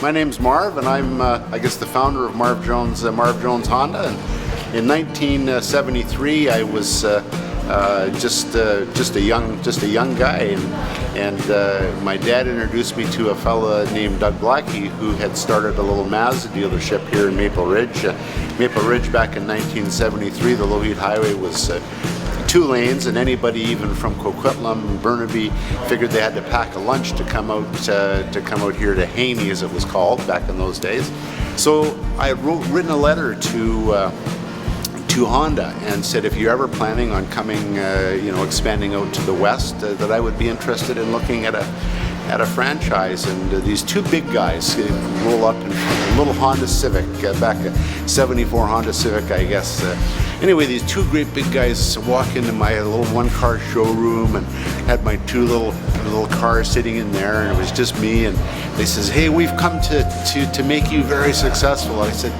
My name's Marv, and I'm, I guess, the founder of Marv Jones Honda. And in 1973, I was just a young guy, and my dad introduced me to a fella named Doug Blackie, who had started a little Mazda dealership here in Maple Ridge. Maple Ridge back in 1973, the Lougheed Highway was 2 lanes, and anybody even from Coquitlam and Burnaby figured they had to pack a lunch to come out here to Haney, as it was called back in those days. So I had written a letter to Honda and said, if you're ever planning on coming, expanding out to the west, that I would be interested in looking at a franchise. And these 2 big guys roll up in a little Honda Civic, back a '74 Honda Civic, I guess. Anyway, these 2 great big guys walk into my little 1-car showroom and had my 2 little cars sitting in there, and it was just me. And they says, "Hey, we've come to make you very successful." I said,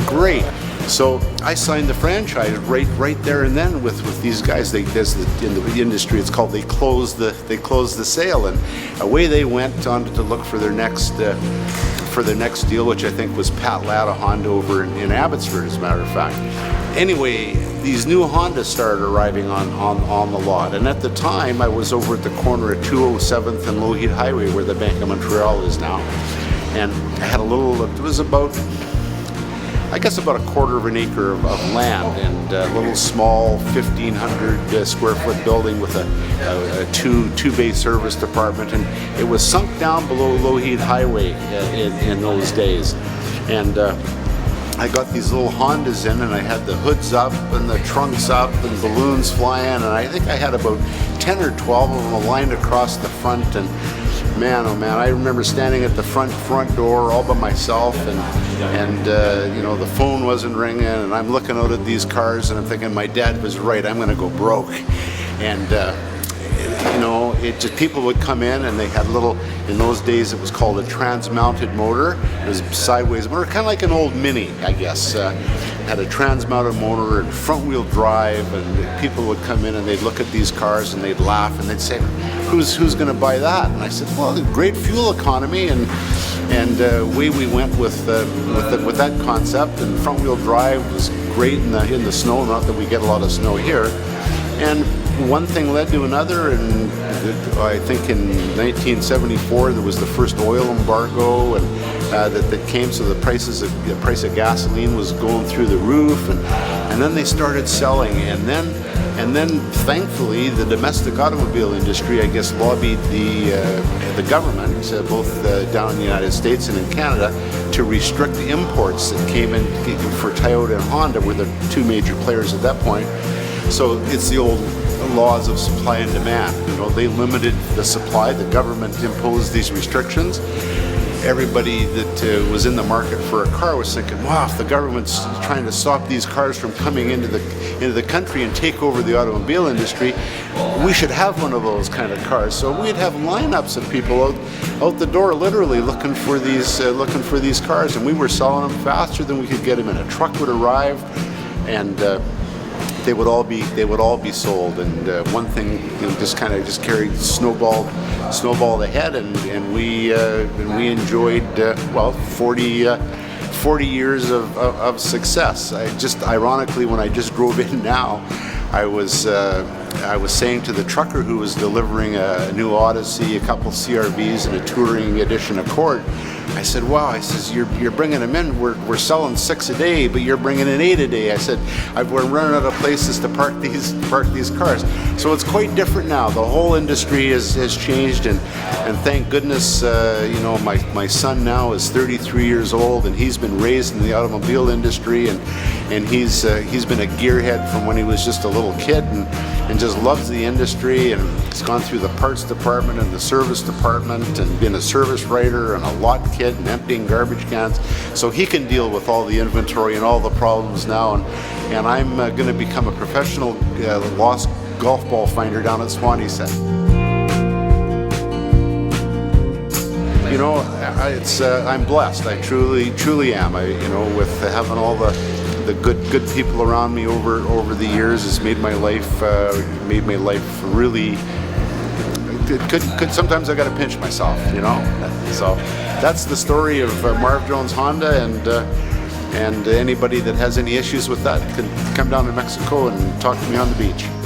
"Great." So I signed the franchise right there and then with these guys. In the industry, it's called they closed the sale, and away they went on to look for their next deal, which I think was Pat Latta Honda over in Abbotsford, as a matter of fact. Anyway, these new Hondas started arriving on the lot, and at the time I was over at the corner of 207th and Lougheed Highway, where the Bank of Montreal is now, and I had it was about, I guess, about a quarter of an acre of land, and a little small 1,500 square foot building with a two-bay service department, and it was sunk down below Lougheed Highway in those days. And I got these little Hondas in, and I had the hoods up and the trunks up and balloons flying, and I think I had about 10 or 12 of them lined across the front. And man, oh man, I remember standing at the front door all by myself, and the phone wasn't ringing, and I'm looking out at these cars, and I'm thinking, my dad was right, I'm going to go broke. And it just, people would come in, and they had in those days it was called a trans-mounted motor. It was a sideways motor, kind of like an old Mini, I guess. Had a trans-mounted motor and front-wheel drive, and people would come in and they'd look at these cars and they'd laugh and they'd say, who's going to buy that? And I said, well, great fuel economy, and away we went with that concept. And front-wheel drive was great in the snow, not that we get a lot of snow here. And one thing led to another, and I think in 1974 there was the first oil embargo, and that came, so the price of gasoline was going through the roof, and then they started selling, and then thankfully the domestic automobile industry, I guess, lobbied the government, both down in the United States and in Canada, to restrict the imports that came in for Toyota and Honda, were the 2 major players at that point. So it's the old laws of supply and demand. They limited the supply. The government imposed these restrictions. Everybody that was in the market for a car was thinking, wow, if the government's trying to stop these cars from coming into the country and take over the automobile industry, we should have one of those kind of cars. So we'd have lineups of people out the door, literally looking for these cars, and we were selling them faster than we could get them in. A truck would arrive, and they would all be sold. And one thing just carried snowballed ahead, and we enjoyed 40 years of success. Ironically, when I just drove in now, I was saying to the trucker who was delivering a new Odyssey, a couple CRVs, and a touring edition Accord, I said, wow, I says, you're bringing them in, we're selling 6 a day, but you're bringing in 8 a day. I said, we're running out of places to park these cars. So it's quite different now. The whole industry has changed, and thank goodness, my son now is 33 years old, and he's been raised in the automobile industry, and he's been a gearhead from when he was just a little kid, and just loves the industry, and he's gone through the parts department and the service department, and been a service writer and a lot kid and emptying garbage cans, so he can deal with all the inventory and all the problems now. And I'm going to become a professional lost golf ball finder down at Swanee Set. I'm blessed. I truly am. With having all the good people around me over the years has made my life really. Could sometimes I got to pinch myself, So. that's the story of Marv Jones Honda, and anybody that has any issues with that can come down to Mexico and talk to me on the beach.